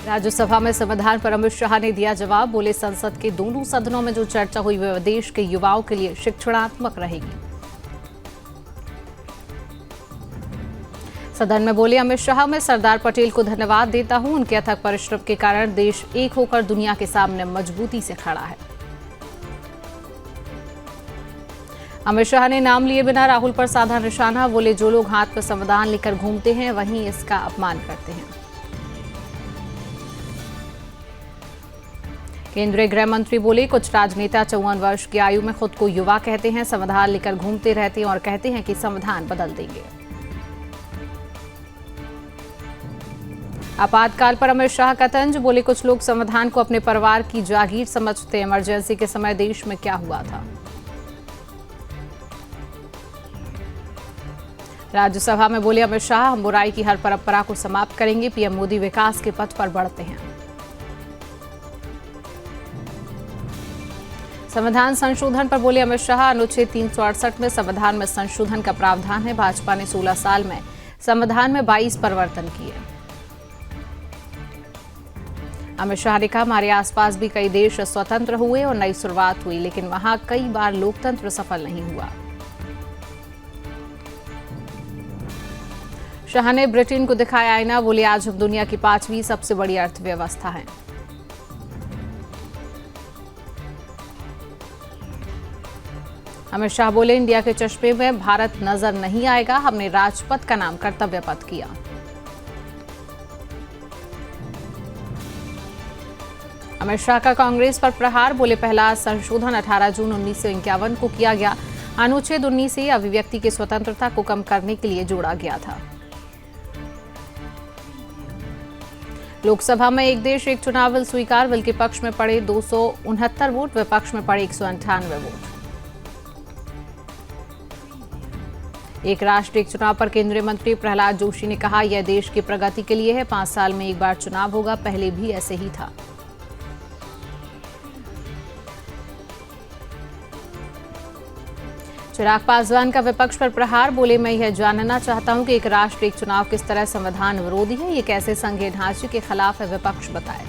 राज्यसभा में संविधान पर अमित शाह ने दिया जवाब। बोले, संसद के दोनों सदनों में जो चर्चा हुई वह देश के युवाओं के लिए शिक्षणात्मक रहेगी। सदन में बोले अमित शाह, मैं सरदार पटेल को धन्यवाद देता हूं। उनके अथक परिश्रम के कारण देश एक होकर दुनिया के सामने मजबूती से खड़ा है। अमित शाह ने नाम लिए बिना राहुल पर साधा निशाना। बोले, जो लोग हाथ में संविधान लेकर घूमते हैं वहीं इसका अपमान करते हैं। केंद्रीय गृह मंत्री बोले, कुछ राजनेता 54 वर्ष की आयु में खुद को युवा कहते हैं, संविधान लेकर घूमते रहते हैं और कहते हैं कि संविधान बदल देंगे। आपातकाल पर अमित शाह का तंज। बोले, कुछ लोग संविधान को अपने परिवार की जागीर समझते हैं। इमरजेंसी के समय देश में क्या हुआ था। राज्यसभा में बोले अमित शाह, हम बुराई की हर परंपरा को समाप्त करेंगे। पीएम मोदी विकास के पथ पर बढ़ते हैं। संविधान संशोधन पर बोले अमित शाह, अनुच्छेद 368 में संविधान में संशोधन का प्रावधान है। भाजपा ने 16 साल में संविधान में 22 परिवर्तन किए। अमित शाह ने कहा, हमारे आसपास भी कई देश स्वतंत्र हुए और नई शुरुआत हुई, लेकिन वहां कई बार लोकतंत्र सफल नहीं हुआ। शाह ने ब्रिटेन को दिखाया आईना। बोले, आज हम दुनिया की 5वीं सबसे बड़ी अर्थव्यवस्था हैं। अमित शाह बोले, इंडिया के चश्मे में भारत नजर नहीं आएगा। हमने राजपथ का नाम कर्तव्य पथ किया। अमित शाह का कांग्रेस पर प्रहार। बोले, पहला संशोधन 18 जून 1951 को किया गया। अनुच्छेद 19 से अभिव्यक्ति की स्वतंत्रता को कम करने के लिए जोड़ा गया था। लोकसभा में एक देश एक चुनाव बिल स्वीकार। बिल के पक्ष में पड़े 269 वोट, विपक्ष में पड़े 198 वोट। एक राष्ट्र एक चुनाव पर केंद्रीय मंत्री प्रहलाद जोशी ने कहा, यह देश की प्रगति के लिए है। 5 साल में एक बार चुनाव होगा, पहले भी ऐसे ही था। चिराग पासवान का विपक्ष पर प्रहार। बोले, मैं यह जानना चाहता हूं कि एक राष्ट्र एक चुनाव किस तरह संविधान विरोधी है, ये कैसे संघीय ढांचे के खिलाफ है, विपक्ष बताए।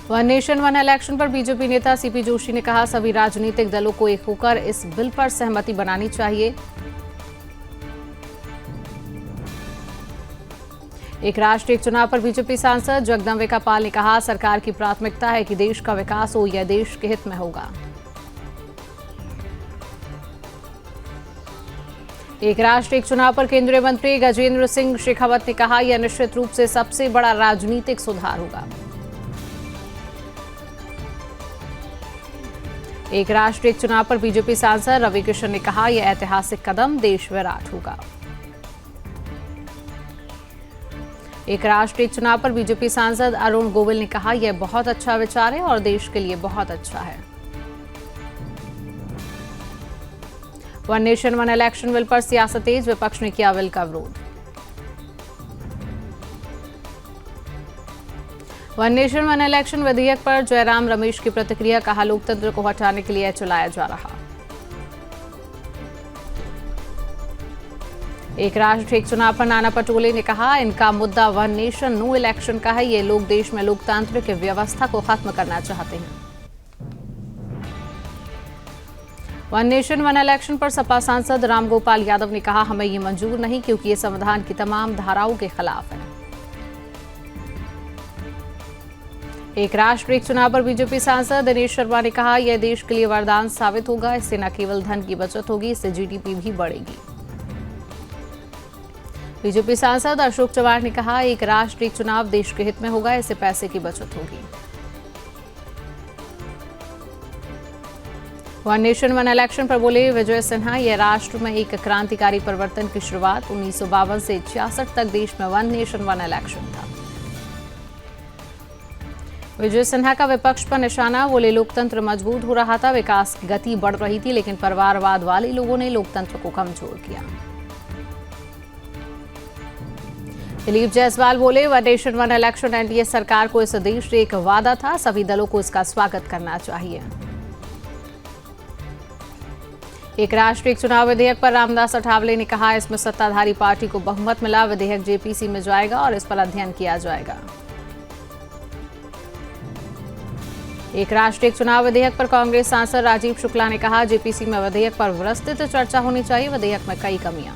वन नेशन वन इलेक्शन पर बीजेपी नेता सीपी जोशी ने कहा, सभी राजनीतिक दलों को एक होकर इस बिल पर सहमति बनानी चाहिए। एक राष्ट्र एक चुनाव पर बीजेपी सांसद जगदम्बिका पाल ने कहा, सरकार की प्राथमिकता है कि देश का विकास हो, यह देश के हित में होगा। एक राष्ट्र एक चुनाव पर केंद्रीय मंत्री गजेंद्र सिंह शेखावत ने कहा, यह निश्चित रूप से सबसे बड़ा राजनीतिक सुधार होगा। एक राष्ट्र एक चुनाव पर बीजेपी सांसद रवि किशन ने कहा, यह ऐतिहासिक कदम देश विराट होगा। एक राष्ट्र एक चुनाव पर बीजेपी सांसद अरुण गोविल ने कहा, यह बहुत अच्छा विचार है और देश के लिए बहुत अच्छा है। One nation one election bill पर सियासत तेज, विपक्ष ने किया बिल का विरोध। वन नेशन वन इलेक्शन विधेयक पर जयराम रमेश की प्रतिक्रिया। कहा, लोकतंत्र को हटाने के लिए चलाया जा रहा। एक राष्ट्र एक चुनाव पर नाना पटोले ने कहा, इनका मुद्दा वन नेशन नो इलेक्शन का है। ये लोग देश में लोकतांत्रिक व्यवस्था को खत्म करना चाहते हैं। वन नेशन वन इलेक्शन पर सपा सांसद रामगोपाल यादव ने कहा, हमें ये मंजूर नहीं, क्योंकि ये संविधान की तमाम धाराओं के खिलाफ है। एक राष्ट्र एक चुनाव पर बीजेपी सांसद दिनेश शर्मा ने कहा, यह देश के लिए वरदान साबित होगा। इससे न केवल धन की बचत होगी, इससे जीडीपी भी बढ़ेगी। बीजेपी सांसद अशोक चव्हाण ने कहा, एक राष्ट्र एक चुनाव देश के हित में होगा, इससे पैसे की बचत होगी। वन नेशन वन इलेक्शन पर बोले विजय सिन्हा, यह राष्ट्र में एक क्रांतिकारी परिवर्तन की शुरुआत। 1952 से 66 तक देश में वन नेशन वन इलेक्शन था। विजय सिन्हा का विपक्ष पर निशाना। बोले, लोकतंत्र मजबूत हो रहा था, विकास की गति बढ़ रही थी, लेकिन परिवारवाद वाले लोगों ने लोकतंत्र को कमजोर किया। दिलीप जायसवाल बोले, one nation one election NDA सरकार को इस देश से एक वादा था, सभी दलों को इसका स्वागत करना चाहिए। एक राष्ट्र एक चुनाव विधेयक पर रामदास अठावले ने कहा, इसमें सत्ताधारी पार्टी को बहुमत मिला, विधेयक जेपीसी में जाएगा और इस पर अध्ययन किया जाएगा। एक राष्ट्र एक चुनाव विधेयक पर कांग्रेस सांसद राजीव शुक्ला ने कहा, जेपीसी में विधेयक पर विस्तृत चर्चा होनी चाहिए, विधेयक में कई कमियां।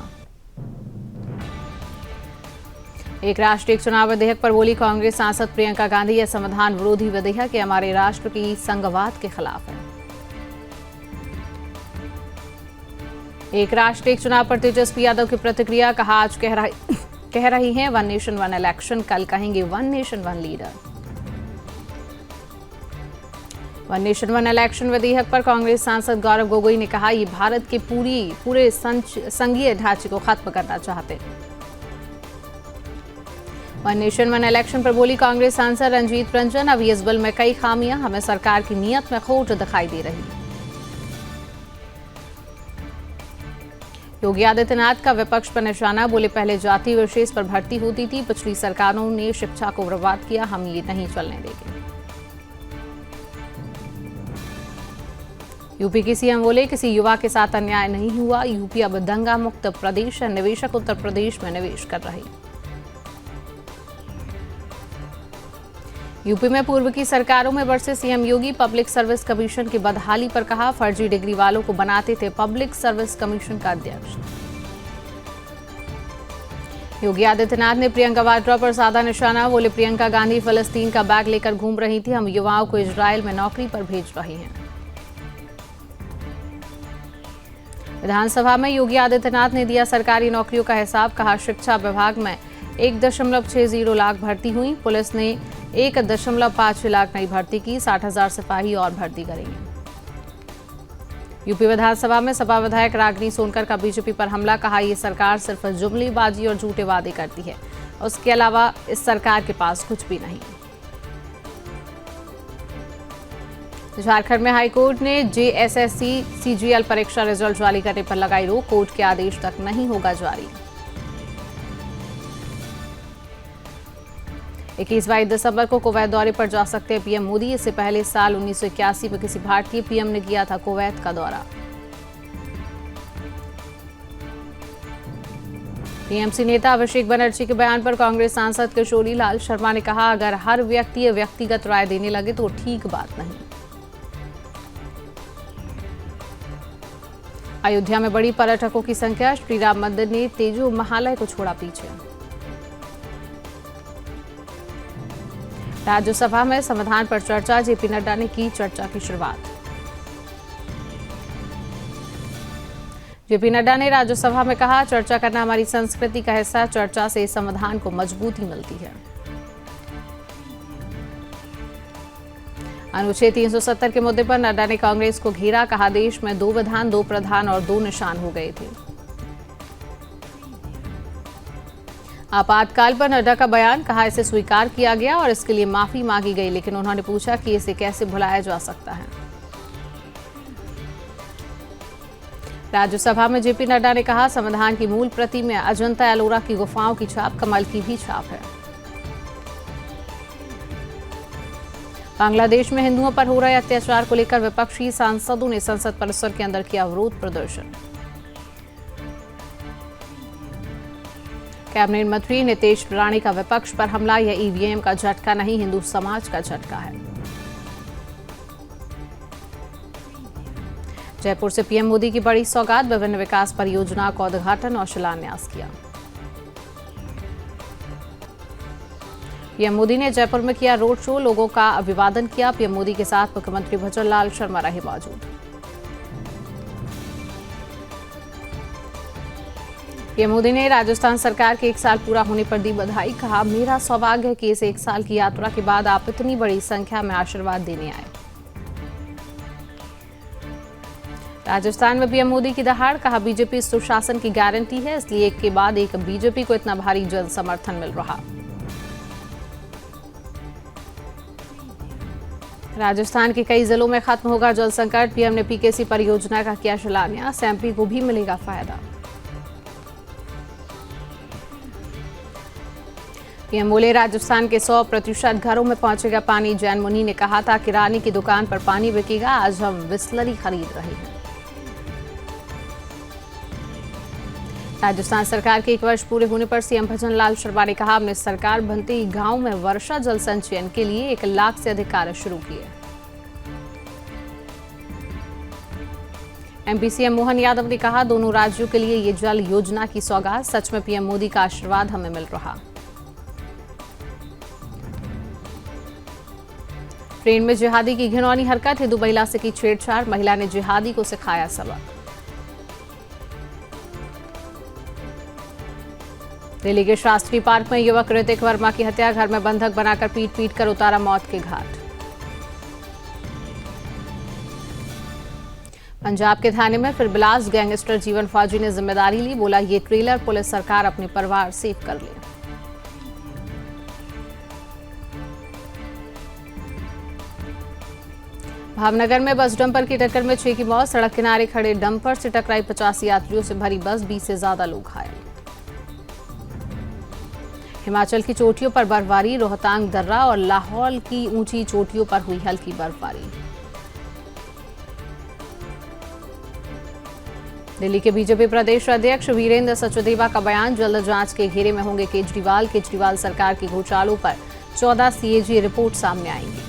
एक राष्ट्र एक चुनाव विधेयक पर बोली कांग्रेस सांसद प्रियंका गांधी, यह संविधान विरोधी विधेयक है, हमारे राष्ट्र की संघवाद के खिलाफ है। एक राष्ट्र एक चुनाव पर तेजस्वी यादव की प्रतिक्रिया, कहा, आज कह रही हैं वन नेशन वन इलेक्शन, कल कहेंगे one nation one leader. One nation one election विधेयक पर कांग्रेस सांसद गौरव गोगोई ने कहा, ये भारत के पूरे संघीय ढांचे को खत्म करना चाहते। वन नेशन वन इलेक्शन पर बोली कांग्रेस सांसद रंजीत रंजन, अभी इस बिल में कई खामियां, हमें सरकार की नीयत में खोट दिखाई दे रही है। योगी आदित्यनाथ का विपक्ष पर निशाना, बोले पहले जाति विशेष पर भर्ती होती थी, पिछली सरकारों ने शिक्षा को बर्बाद किया, हम ये नहीं चलने देंगे। यूपी के सीएम बोले, किसी युवा के साथ अन्याय नहीं हुआ, यूपी अब दंगा मुक्त प्रदेश है, निवेशक उत्तर प्रदेश में निवेश कर रहे। यूपी में पूर्व की सरकारों में बरसे सीएम योगी, पब्लिक सर्विस कमीशन की बदहाली पर कहा, फर्जी डिग्री वालों को बनाते थे पब्लिक सर्विस कमीशन का अध्यक्ष। योगी आदित्यनाथ ने प्रियंका वाड्रा पर साधा निशाना, बोले प्रियंका गांधी फलस्तीन का बैग लेकर घूम रही थी, हम युवाओं को इजरायल में नौकरी पर भेज रहे हैं। विधानसभा में योगी आदित्यनाथ ने दिया सरकारी नौकरियों का हिसाब, कहा, शिक्षा विभाग में 1.60 लाख भर्ती हुई, पुलिस ने 1.5 लाख नई भर्ती की, 60,000 सिपाही और भर्ती करेंगे। यूपी विधानसभा में सपा विधायक रागिनी सोनकर का बीजेपी पर हमला, कहा, यह सरकार सिर्फ जुमलेबाजी और झूठे वादे करती है, उसके अलावा इस सरकार के पास कुछ भी नहीं। झारखंड में हाईकोर्ट ने जेएसएससी सीजीएल परीक्षा रिजल्ट जारी करने पर लगाई रोक, कोर्ट के आदेश तक नहीं होगा जारी। 21-22 दिसंबर को कुवैत दौरे पर जा सकते हैं पीएम मोदी, इससे पहले साल 1981 में किसी भारतीय पीएम ने किया था कुवैत का दौरा। टीएमसी नेता अभिषेक बनर्जी के बयान पर कांग्रेस सांसद किशोरी लाल शर्मा ने कहा, अगर हर व्यक्ति व्यक्तिगत राय देने लगे तो ठीक बात नहीं। अयोध्या में बड़ी पर्यटकों की संख्या, श्री राम मंदिर ने तेजो महालय को छोड़ा पीछे। राज्यसभा में संविधान पर चर्चा, जेपी नड्डा ने की चर्चा की शुरुआत। जेपी नड्डा ने राज्यसभा में कहा, चर्चा करना हमारी संस्कृति का हिस्सा, चर्चा से संविधान को मजबूती मिलती है। अनुच्छेद 370 के मुद्दे पर नड्डा ने कांग्रेस को घेरा, कहा, देश में 2 विधान 2 प्रधान और 2 निशान हो गए थे। आपातकाल पर नड्डा का बयान, कहा, इसे स्वीकार किया गया और इसके लिए माफी मांगी गई, लेकिन उन्होंने पूछा कि इसे कैसे भुलाया जा सकता है। राज्यसभा में जेपी नड्डा ने कहा, संविधान की मूल प्रति में अजंता एलोरा की गुफाओं की छाप, कमल की भी छाप है। बांग्लादेश में हिंदुओं पर हो रहे अत्याचार को लेकर विपक्षी सांसदों ने संसद परिसर के अंदर किया विरोध प्रदर्शन। कैबिनेट मंत्री नितेश राणे का विपक्ष पर हमला, यह ईवीएम का झटका नहीं, हिंदू समाज का झटका है। जयपुर से पीएम मोदी की बड़ी सौगात, विभिन्न विकास परियोजनाओं का उद्घाटन और शिलान्यास किया। पीएम मोदी ने जयपुर में किया रोड शो, लोगों का अभिवादन किया। पीएम मोदी के साथ मुख्यमंत्री भजन लाल शर्मा रहे मौजूद। पीएम मोदी ने राजस्थान सरकार के 1 साल पूरा होने पर दी बधाई, कहा, मेरा सौभाग्य है कि इस 1 साल की यात्रा के बाद आप इतनी बड़ी संख्या में आशीर्वाद देने आए। राजस्थान में पीएम मोदी की दहाड़, कहा, बीजेपी सुशासन की गारंटी है, इसलिए एक के बाद एक बीजेपी को इतना भारी जन समर्थन मिल रहा। राजस्थान के कई जिलों में खत्म होगा जल संकट, पीएम ने पीकेसी परियोजना का किया शिलान्यास, एमपी को भी मिलेगा फायदा। पीएम बोले, राजस्थान के 100% घरों में पहुंचेगा पानी। जैन मुनि ने कहा था किराने की दुकान पर पानी बिकेगा, आज हम बिस्लरी खरीद रहे हैं। राजस्थान सरकार के 1 वर्ष पूरे होने पर सीएम भजन लाल शर्मा ने कहा, हमने सरकार बनते ही गांव में वर्षा जल संचयन के लिए 1 लाख से अधिक कार्य शुरू किए। एमपी सीएम मोहन यादव ने कहा, दोनों राज्यों के लिए ये जल योजना की सौगात, सच में पीएम मोदी का आशीर्वाद हमें मिल रहा। ट्रेन में जिहादी की घिनौनी हरकत, हिंदू महिला से की छेड़छाड़, महिला ने जिहादी को सिखाया सबक। दिल्ली के शास्त्री पार्क में युवक ऋतिक वर्मा की हत्या, घर में बंधक बनाकर पीट कर उतारा मौत के घाट। पंजाब के थाने में फिर बिलास, गैंगस्टर जीवन फौजी ने जिम्मेदारी ली, बोला ये ट्रेलर पुलिस सरकार अपने परिवार सेव कर ले। भावनगर में बस डंपर की टक्कर में 6 की मौत, सड़क किनारे खड़े डंपर से टकराई 50 यात्रियों से भरी बस, 20 से ज्यादा लोग घायल। हिमाचल की चोटियों पर बर्फबारी, रोहतांग दर्रा और लाहौल की ऊंची चोटियों पर हुई हल्की बर्फबारी। दिल्ली के बीजेपी प्रदेश अध्यक्ष वीरेंद्र सचदेवा का बयान, जल्द जांच के घेरे में होंगे केजरीवाल सरकार के घोटालों पर 14 सीएजी रिपोर्ट सामने आएंगी।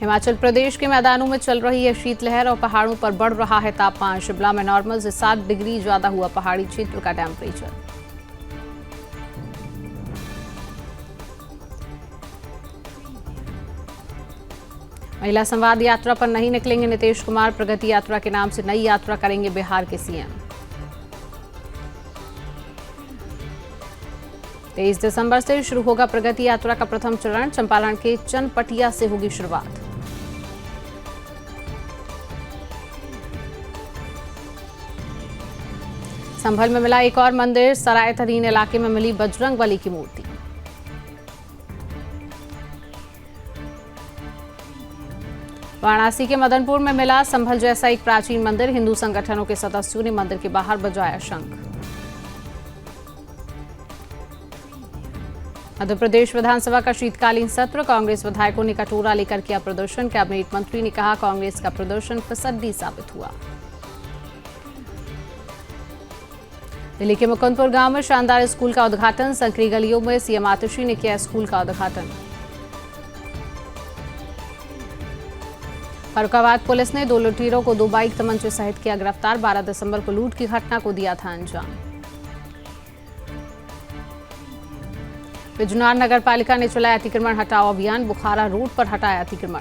हिमाचल प्रदेश के मैदानों में चल रही है शीतलहर और पहाड़ों पर बढ़ रहा है तापमान, शिमला में नॉर्मल से 7 डिग्री ज्यादा हुआ पहाड़ी क्षेत्र का टेम्परेचर। महिला संवाद यात्रा पर नहीं निकलेंगे नीतीश कुमार, प्रगति यात्रा के नाम से नई यात्रा करेंगे बिहार के सीएम। 23 दिसंबर से शुरू होगा प्रगति यात्रा का प्रथम चरण, चंपारण के चनपटिया से होगी शुरुआत। संभल में मिला एक और मंदिर, सराय तरीन इलाके में मिली बजरंगबली की मूर्ति। वाराणसी के मदनपुर में मिला संभल जैसा एक प्राचीन मंदिर, हिंदू संगठनों के सदस्यों ने मंदिर के बाहर बजाया शंख। मध्य प्रदेश विधानसभा का शीतकालीन सत्र, कांग्रेस विधायकों ने कटोरा लेकर किया प्रदर्शन, कैबिनेट मंत्री ने कहा कांग्रेस का प्रदर्शन फिसड्डी साबित हुआ। दिल्ली के मुकुंदपुर गांव में शानदार स्कूल का उद्घाटन, संकरी गलियों में सीएम आतिशी ने किया स्कूल का उद्घाटन। फरुखाबाद पुलिस ने 2 लुटेरों को 2 बाइक तमंचे सहित किया गिरफ्तार, 12 दिसंबर को लूट की घटना को दिया था अंजाम। बिजनौर नगर पालिका ने चलाया अतिक्रमण हटाओ अभियान, बुखारा रोड पर हटाया अतिक्रमण।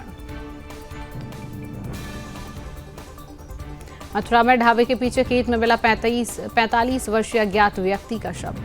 मथुरा में ढाबे के पीछे खेत में मिला 45 वर्षीय अज्ञात व्यक्ति का शव।